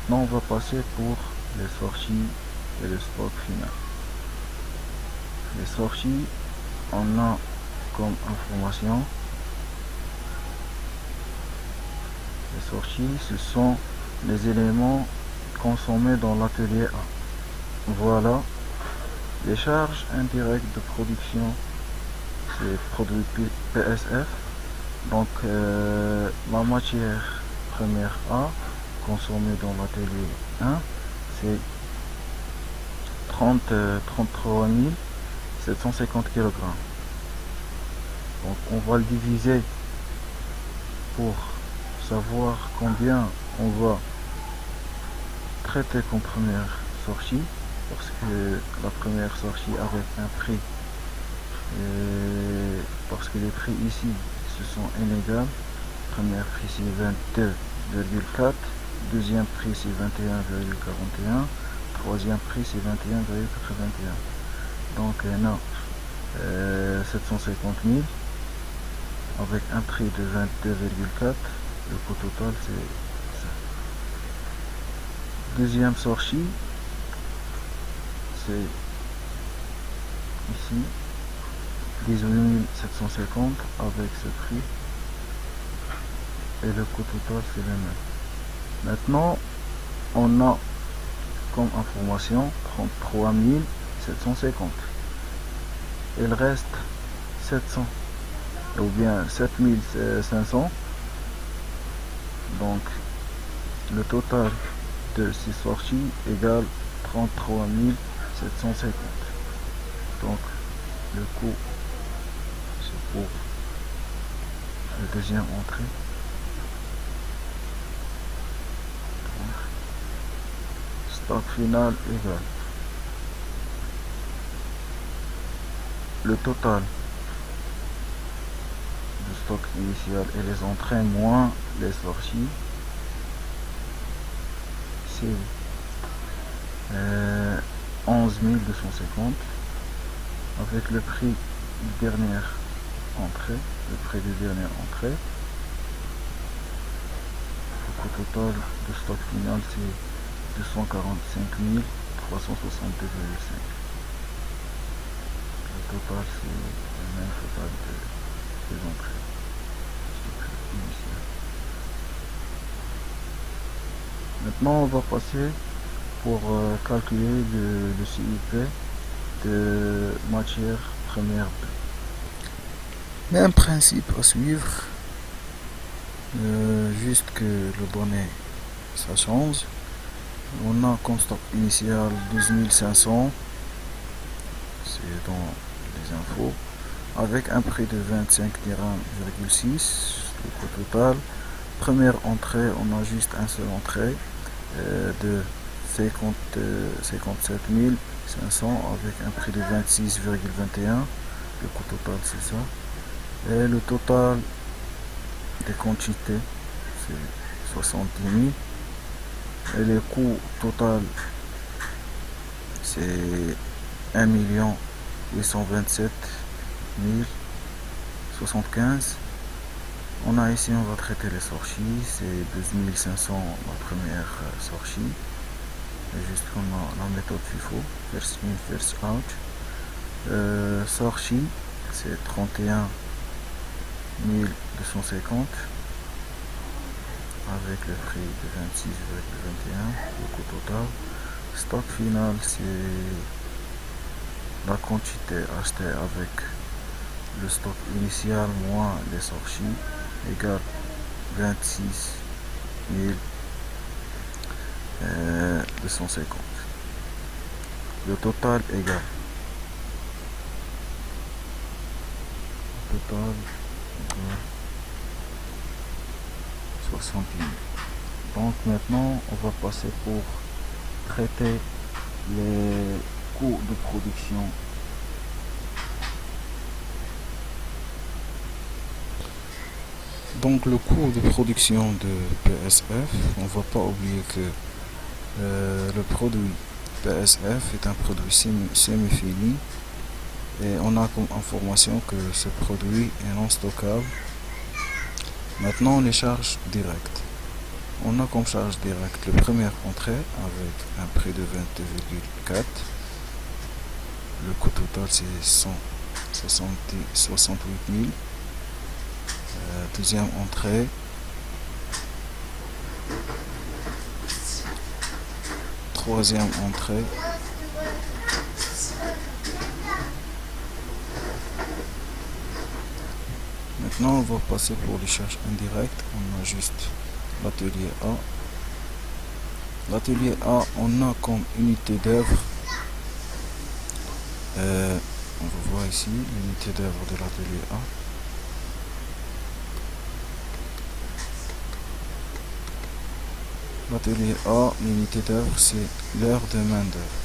Maintenant on va passer pour les sorties et le stock final. Les sorties, on a comme information, les sorties ce sont les éléments consommés dans l'atelier A. Voilà les charges indirectes de production, c'est produit PSF. Donc la matière première A consommée dans l'atelier 1, c'est 33 750 kg. Donc on va le diviser pour savoir combien on va traiter comme première sortie, parce que la première sortie avec un prix, parce que les prix ici se sont inégaux. Premier prix c'est 22,4, deuxième prix c'est 21,41, troisième prix c'est 21,81. Donc non, 750 000 avec un prix de 22,4, le coût total c'est ça. Deuxième sortie, c'est ici 18 750 avec ce prix, et le coût total c'est le même. Maintenant on a comme information 33 750. Il reste 700 ou bien 7500. Donc le total de ces sorties égale 33 750. Donc le coût c'est pour la deuxième entrée. Donc, stock final égal le total du stock initial et les entrées moins les sorties, c'est 11 250 avec le prix de dernière entrée. Le prix de dernière entrée, le coût total de stock final c'est 245 362,5. Le total c'est le même total des entrées. Maintenant on va passer pour calculer le CIP de matière première B. Même principe à suivre, juste que le données ça change. On a comme stock initial 12 500, c'est dans les infos, avec un prix de 25 dirhams,6, le coût total. Première entrée, on a juste un seul entrée de 57 500 avec un prix de 26,21, le coût total c'est ça. Et le total des quantités c'est 70 000 et le coût total c'est 1 827 075. On a ici, on va traiter les sorties, c'est 12 500 la première sortie, et juste comme la méthode FIFO, first in, first out. Sortie, c'est 31 250 avec le prix de 26,21, le coût total. Stock final, c'est la quantité achetée avec le stock initial moins les sorties, égale 26 250. Le total égale égale 60 000. Donc maintenant on va passer pour traiter les coûts de production. Donc le coût de production de PSF, on ne va pas oublier que le produit PSF est un produit semi-fini, et on a comme information que ce produit est non stockable. Maintenant les charges directes. On a comme charge directe le première entrée avec un prix de 22,4. Le coût total c'est 68 000. Deuxième entrée. Troisième entrée. Maintenant on va passer pour les charges indirectes. On a juste l'atelier A. L'atelier A, on a comme unité d'œuvre, on va voir ici l'unité d'œuvre de l'atelier A. L'atelier A, l'unité d'œuvre, c'est l'heure de main d'œuvre.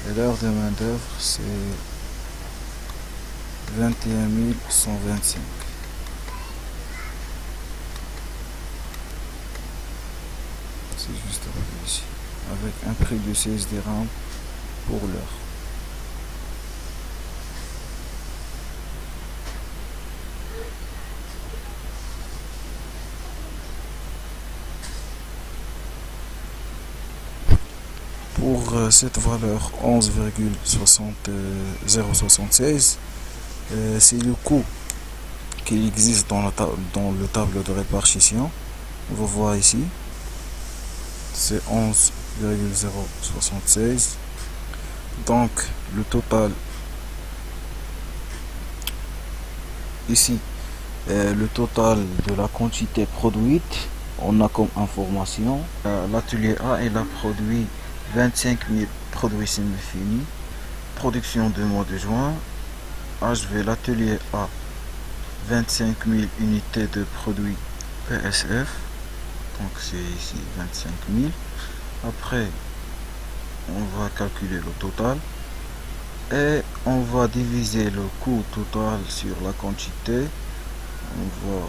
Et l'heure de main d'œuvre, c'est 21 125. C'est juste ici, avec un prix de 16 dirhams pour l'heure. Pour cette valeur 11,076, c'est le coût qui existe dans le tableau de répartition. On va voir ici, c'est 11,076. Donc le total ici, le total de la quantité produite, on a comme information, l'atelier A il a produit 25 000 produits semi-finis, production du mois de juin. HV, l'atelier A, 25 000 unités de produits PSF, donc c'est ici 25 000. Après on va calculer le total et on va diviser le coût total sur la quantité. On va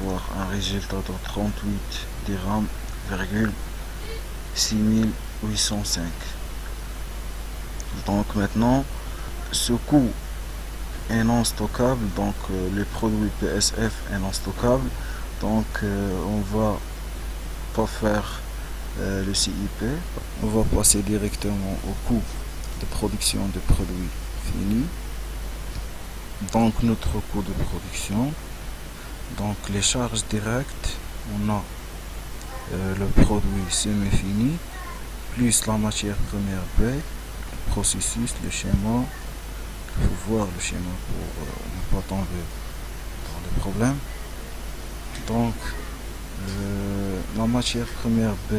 voir un résultat de 38 dirhams, 6805. Donc maintenant ce coût est non stockable, donc les produits PSF est non stockable, donc on va pas faire le CIP, on va passer directement au coût de production de produits finis. Donc notre coût de production, donc les charges directes, on a le produit semi-fini plus la matière première B, le processus, le schéma. Il faut voir le schéma pour ne pas tomber dans les problèmes. Donc la matière première B,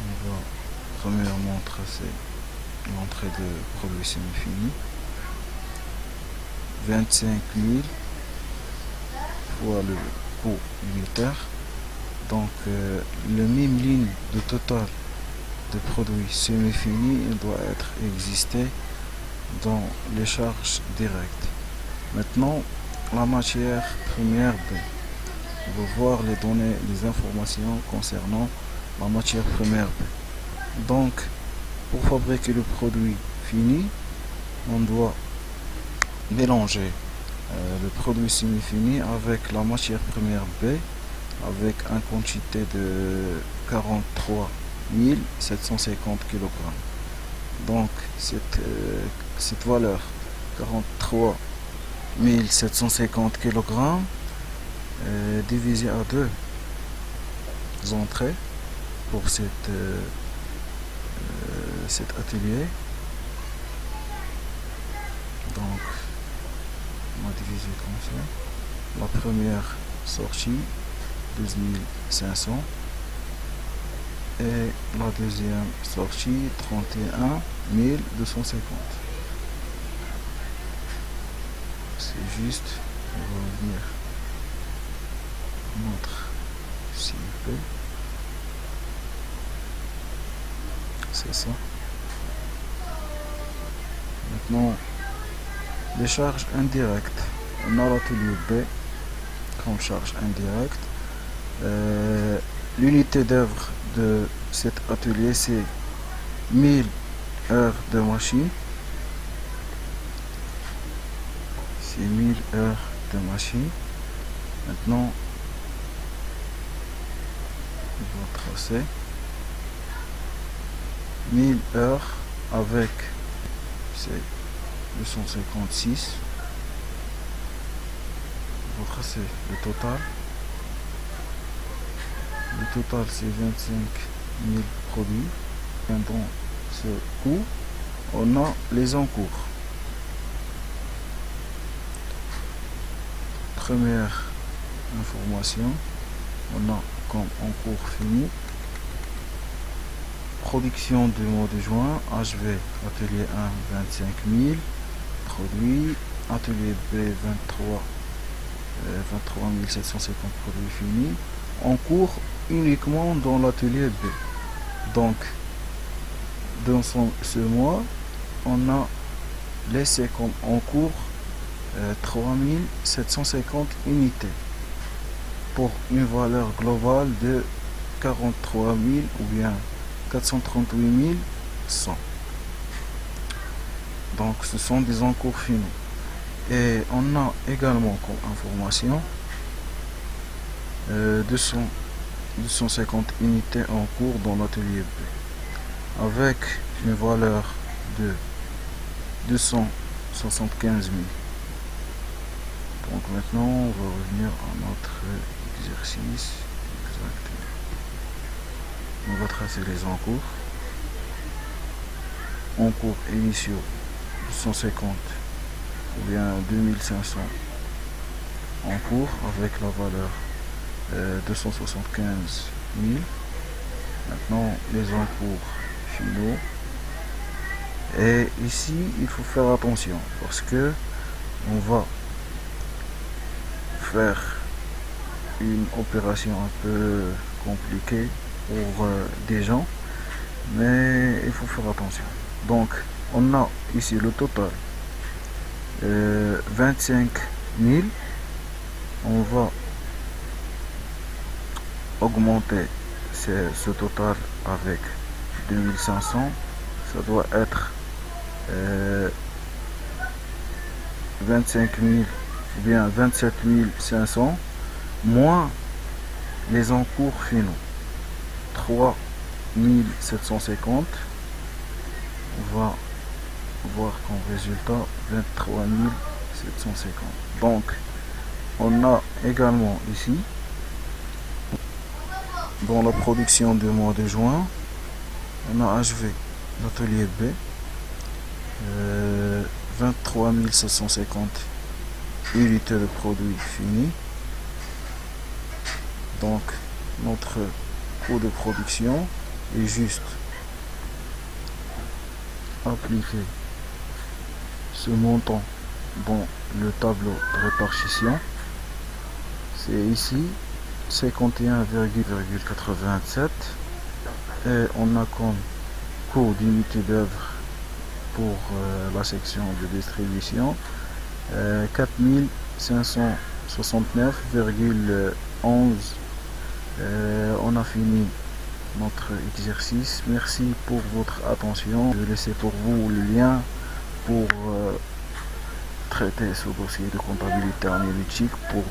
on va premièrement tracer l'entrée de produits semi-finis, 25 000 fois le coût unitaire. Donc le même ligne de total de produits semi-finis doit être existé dans les charges directes. Maintenant la matière première B, on va voir les données, les informations concernant la matière première B. Donc pour fabriquer le produit fini, on doit mélanger le produit semi-fini avec la matière première B avec une quantité de 43 750 kg. Donc cette valeur 43 750 kg divisé à deux entrées pour cet atelier. Donc on va diviser comme ça. La première sortie 12 500 et la deuxième sortie 31 250. C'est juste, on va revenir notre CIP, c'est ça. Maintenant les charges indirectes, on a l'atelier B comme charge indirecte. L'unité d'œuvre de cet atelier c'est 1000 heures de machine. C'est 1000 heures de machine. Maintenant va tracer 1000 heures avec c'est 256. On va tracer le total. Le total c'est 25 000 produits. Et dans ce coût, on a les encours. Première information, on a comme encours fini. Production du mois de juin, HV, atelier 1, 25 000 produits, atelier B, 23 750 produits finis, en cours uniquement dans l'atelier B. Donc, dans ce mois, on a laissé comme en cours 3750 unités pour une valeur globale de 43 000 ou bien 438 100. Donc ce sont des encours finaux. Et on a également comme information 250 unités en cours dans l'atelier B avec une valeur de 275 000. Donc maintenant on va revenir à notre exercice exactement. On va tracer les encours. Encours initiaux 250 ou bien 2500 en cours avec la valeur 275 000. Maintenant les encours finaux. Et ici il faut faire attention parce que on va faire une opération un peu compliquée pour des gens, mais il faut faire attention. Donc on a ici le total 25 000. On va augmenter ce total avec 2500. Ça doit être 25 000 ou bien 27 500 moins les encours finaux 3 750. On va voir comme résultat 23 750. Donc on a également ici dans la production du mois de juin, on a HV l'atelier B 23 750 unités de produits finis. Donc notre coût de production est juste appliquer ce montant dans le tableau de répartition. C'est ici 51,87 et on a comme coût d'unité d'œuvre pour la section de distribution 4569,11. On a fini notre exercice. Merci pour votre attention. Je vais laisser pour vous le lien pour traiter ce dossier de comptabilité analytique pour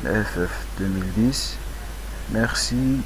la FF 2010. Merci.